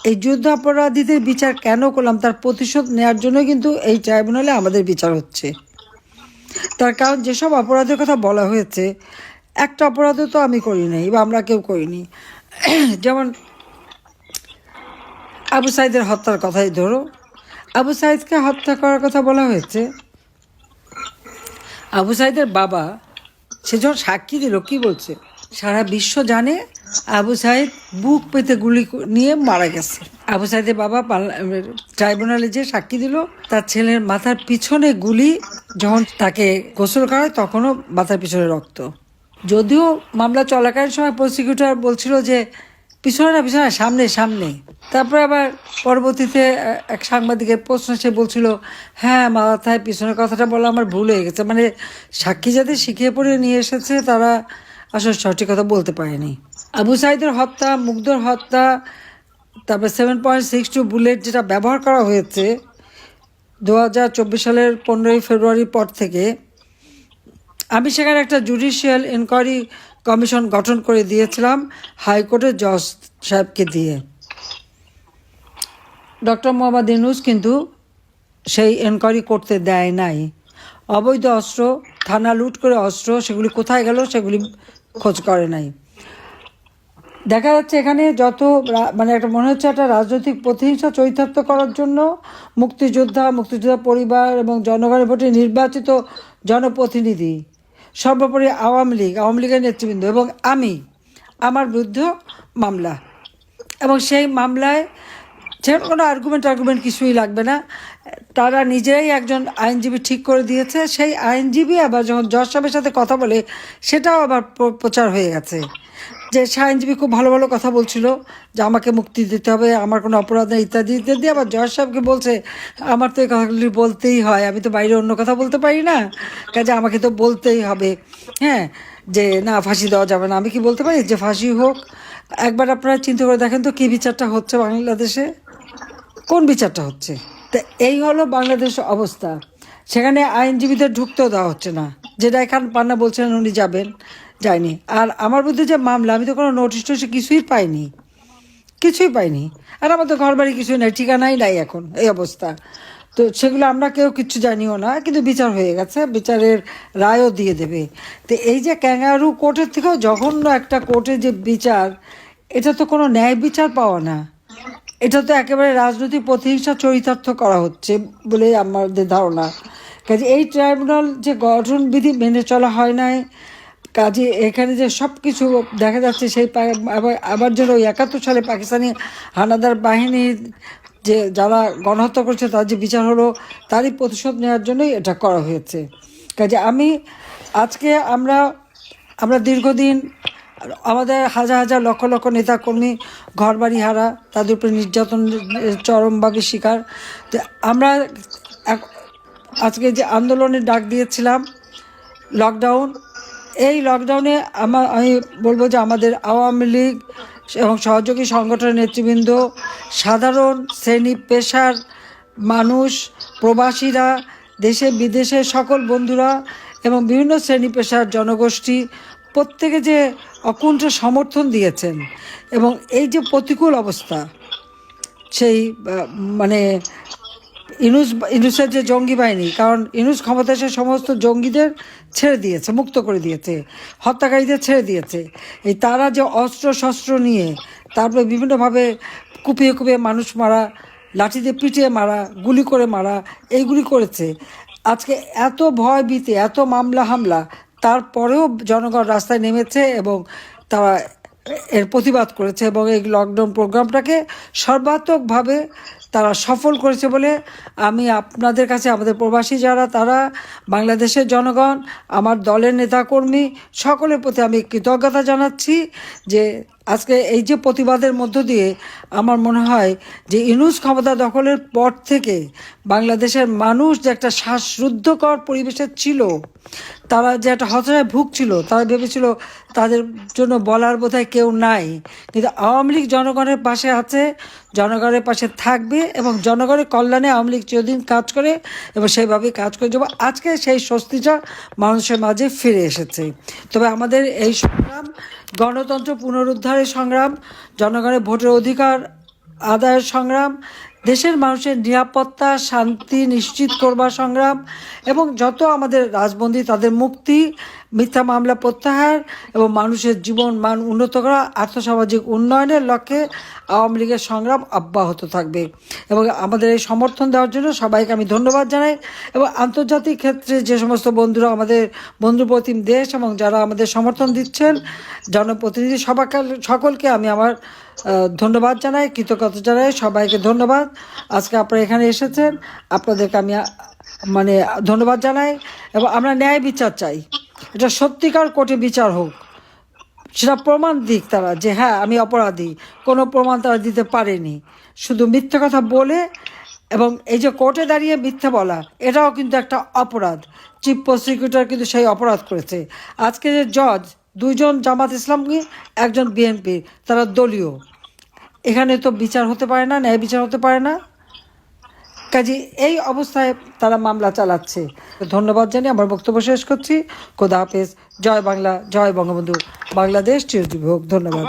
এই যুদ্ধাপরাধীদের বিচার কেন করলাম, তার প্রতিশোধ নেওয়ার জন্য কিন্তু এই ট্রাইব্যুনালে আমাদের বিচার হচ্ছে। তার কারণ যেসব অপরাধের কথা বলা হয়েছে, একটা অপরাধও তো আমি করি নাই বা আমরা কেউ করিনি। যেমন আবু সাইদের হত্যার কথাই ধরো, আবু সাইদকে হত্যা করার কথা বলা হয়েছে। আবু সাইদের বাবা সে যখন সাক্ষী দিল কি বলছে, সারা বিশ্ব জানে আবু সাইদ বুক পেতে গুলি নিয়ে মারা গেছে। আবু সাইদের বাবা ট্রাইব্যুনালে যে সাক্ষী দিল, তার ছেলের মাথার পিছনে গুলি, যখন তাকে গোসল করায় তখনও মাথার পিছনে রক্ত। যদিও মামলা চলাকালীন সময় প্রসিকিউটর বলছিল যে পিছনে না পিছনে, সামনে সামনে। তারপরে আবার পরবর্তীতে এক সাংবাদিকের প্রশ্ন সে বলছিল হ্যাঁ মাথায় পিছনের কথাটা বলা আমার ভুল হয়ে গেছে। মানে সাক্ষী যাদের শিখিয়ে পড়ে নিয়ে এসেছে তারা আসলে সঠিক কথা বলতে পারেনি। আবু সাইদের হত্যা, মুগ্ধর হত্যা, তারপরে 7.62 বুলেট যেটা ব্যবহার করা হয়েছে 2024 সালের 15ই ফেব্রুয়ারির পর থেকে, আমি সেখানে একটা জুডিশিয়াল ইনকোয়ারি কমিশন গঠন করে দিয়েছিলাম হাইকোর্টের জজ সাহেবকে দিয়ে। ডক্টর মোহাম্মদ ইউনূস কিন্তু সেই এনকোয়ারি করতে দেয় নাই। অবৈধ অস্ত্র, থানা লুট করে অস্ত্র, সেগুলি কোথায় গেল সেগুলি খোঁজ করে নাই। দেখা যাচ্ছে এখানে যত মানে একটা মনে হচ্ছে একটা রাজনৈতিক প্রতিহিংসা চরিতার্থ করার জন্য মুক্তিযোদ্ধা পরিবার এবং জনগণের ভোটে নির্বাচিত জনপ্রতিনিধি, সর্বোপরি আওয়ামী লীগের নেতৃবৃন্দ এবং আমার বিরুদ্ধে মামলা, এবং সেই মামলায় সেরকম কোনো আর্গুমেন্ট কিছুই লাগবে না। তারা নিজেরাই একজন আইনজীবী ঠিক করে দিয়েছে। সেই আইনজীবী আবার যখন জজ সাহেবের সাথে কথা বলে, সেটাও আবার প্রচার হয়ে গেছে যে সে আইনজীবী খুব ভালো ভালো কথা বলছিল যে আমাকে মুক্তি দিতে হবে, আমার কোনো অপরাধ নেই ইত্যাদি ইত্যাদি। আবার জজ সাহেবকে বলছে আমার তো এই কথাগুলি বলতেই হয়, আমি তো বাইরে অন্য কথা বলতে পারি না, কাজে আমাকে তো বলতেই হবে হ্যাঁ যে না ফাঁসি দেওয়া যাবে না। আমি কি বলতে পারি যে ফাঁসি হোক? একবার আপনারা চিন্তা করে দেখেন তো কী বিচারটা হচ্ছে বাংলাদেশে, কোন বিচারটা হচ্ছে? তো এই হলো বাংলাদেশের অবস্থা। সেখানে আইনজীবীদের ঢুকতেও দেওয়া হচ্ছে না, যেটা এখান পান্না বলছেন উনি যাবেন, যায়নি। আর আমার বিরুদ্ধে যে মামলা, আমি তো কোনো নোটিশ কিছুই পাইনি। আর আমাদের ঘর বাড়ি কিছুই নাই, ঠিকানাই নাই এখন এই অবস্থা। তো সেগুলো আমরা কেউ কিচ্ছু জানিও না, কিন্তু বিচার হয়ে গেছে, বিচারের রায়ও দিয়ে দেবে। তো এই যে ক্যাঙ্গারু কোর্টের থেকেও জঘন্য একটা কোর্টের যে বিচার, এটা তো কোনো ন্যায় বিচার পাওয়া না, এটা তো একেবারে রাজনৈতিক প্রতিহিংসা চরিতার্থ করা হচ্ছে বলে আমাদের ধারণা। কাজে এই ট্রাইব্যুনাল যে গঠনবিধি মেনে চলা হয় নাই, কাজে এখানে যে সব কিছু দেখা যাচ্ছে সেই আবার যেন 71 সালে পাকিস্তানি হানাদার বাহিনীর যে যারা গণহত্যা করছে তার যে বিচার হলো, তারই প্রতিশোধ নেওয়ার জন্যই এটা করা হয়েছে। কাজে আজকে আমরা দীর্ঘদিন আমাদের হাজার হাজার লক্ষ লক্ষ নেতাকর্মী ঘরবাড়ি হারা, তাদের উপরে নির্যাতন চরমভাবে শিকার। তো আমরা আজকে যে আন্দোলনের ডাক দিয়েছিলাম লকডাউন, এই লকডাউনে আমি বলবো যে আমাদের আওয়ামী লীগ এবং সহযোগী সংগঠনের নেতৃবৃন্দ, সাধারণ শ্রেণী পেশার মানুষ, প্রবাসীরা, দেশে বিদেশে সকল বন্ধুরা এবং বিভিন্ন শ্রেণী পেশার জনগোষ্ঠী প্রত্যেকে যে অকুণ্ঠ সমর্থন দিয়েছেন, এবং এই যে প্রতিকূল অবস্থা, সেই মানে ইউনূসের যে জঙ্গি বাহিনী, কারণ ইউনূস ক্ষমতা এসে সমস্ত জঙ্গিদের ছেড়ে দিয়েছে, মুক্ত করে দিয়েছে, হত্যাকারীদের ছেড়ে দিয়েছে। এই তারা যে অস্ত্র শস্ত্র নিয়ে তারপরে বিভিন্নভাবে কুপিয়ে মানুষ মারা, লাঠি দিয়ে পিটিয়ে মারা, গুলি করে মারা, এইগুলি করেছে। আজকে এত ভয় ভীতি, এত মামলা হামলা, তারপরেও জনগণ রাস্তায় নেমেছে এবং তারা এর প্রতিবাদ করেছে, এবং এই লকডাউন প্রোগ্রামটাকে সর্বাত্মকভাবে তারা সফল করেছে বলে আমি আপনাদের কাছে, আমাদের প্রবাসী যারা, তারা বাংলাদেশের জনগণ, আমার দলের নেতাকর্মী সকলের প্রতি আমি কৃতজ্ঞতা জানাচ্ছি যে আজকে এই যে প্রতিবাদের মধ্য দিয়ে আমার মনে হয় যে ইউনূস ক্ষমতা দখলের পর থেকে বাংলাদেশের মানুষ যে একটা শ্বাসরুদ্ধকর পরিবেশে ছিল, তারা যে একটা হতাশায় ভুগছিল, তারা ভেবেছিল তাদের জন্য বলার বোধহয় কেউ নাই, কিন্তু আওয়ামী লীগ জনগণের পাশে আছে, জনগণের পাশে থাকবে, এবং জনগণের কল্যাণে আওয়ামী লীগ চিরদিন কাজ করে এবং সেইভাবেই কাজ করে যাব। আজকে সেই স্বস্তিটা মানুষের মাঝে ফিরে এসেছে। তবে আমাদের এই সংগ্রাম গণতন্ত্র পুনরুদ্ধারের সংগ্রাম, জনগণের ভোটের অধিকার আদায়ের সংগ্রাম, দেশের মানুষের নিরাপত্তা শান্তি নিশ্চিত করবার সংগ্রাম এবং যত আমাদের রাজবন্দী তাদের মুক্তি, মিথ্যা মামলা প্রত্যাহার এবং মানুষের জীবন মান উন্নত করা, আর্থসামাজিক উন্নয়নের লক্ষ্যে আওয়ামী লীগের সংগ্রাম অব্যাহত থাকবে। এবং আমাদের এই সমর্থন দেওয়ার জন্য সবাইকে আমি ধন্যবাদ জানাই। এবং আন্তর্জাতিক ক্ষেত্রে যে সমস্ত বন্ধুরা আমাদের বন্ধুপ্রতিম দেশ এবং যারা আমাদের সমর্থন দিচ্ছেন, জনপ্রতিনিধি সকলকে আমি আমার ধন্যবাদ জানাই, কৃতজ্ঞতা জানাই, সবাইকে ধন্যবাদ। আজকে আপনারা এখানে এসেছেন, আপনাদেরকে আমি ধন্যবাদ জানাই। এবং আমরা ন্যায় বিচার চাই, এটা সত্যিকার কোর্টে বিচার হোক, সেটা প্রমাণ দিক তারা যে হ্যাঁ আমি অপরাধী। কোনো প্রমাণ তারা দিতে পারেনি, শুধু মিথ্যে কথা বলে। এবং এই যে কোর্টে দাঁড়িয়ে মিথ্যে বলা, এটাও কিন্তু একটা অপরাধ। চিফ প্রসিকিউটর কিন্তু সেই অপরাধ করেছে। আজকে যে জজ, দুইজন জামাত ইসলামী, একজন বিএনপি, তারা দলীয়। এখানে তো বিচার হতে পারে না, ন্যায় বিচার হতে পারে না। কাজে এই অবস্থায় তারা মামলা চালাচ্ছে। ধন্যবাদ জানিয়ে আমার বক্তব্য শেষ করছি। খোদা হাফেজ। জয় বাংলা, জয় বঙ্গবন্ধু, বাংলাদেশ চিরজীবী হোক। ধন্যবাদ।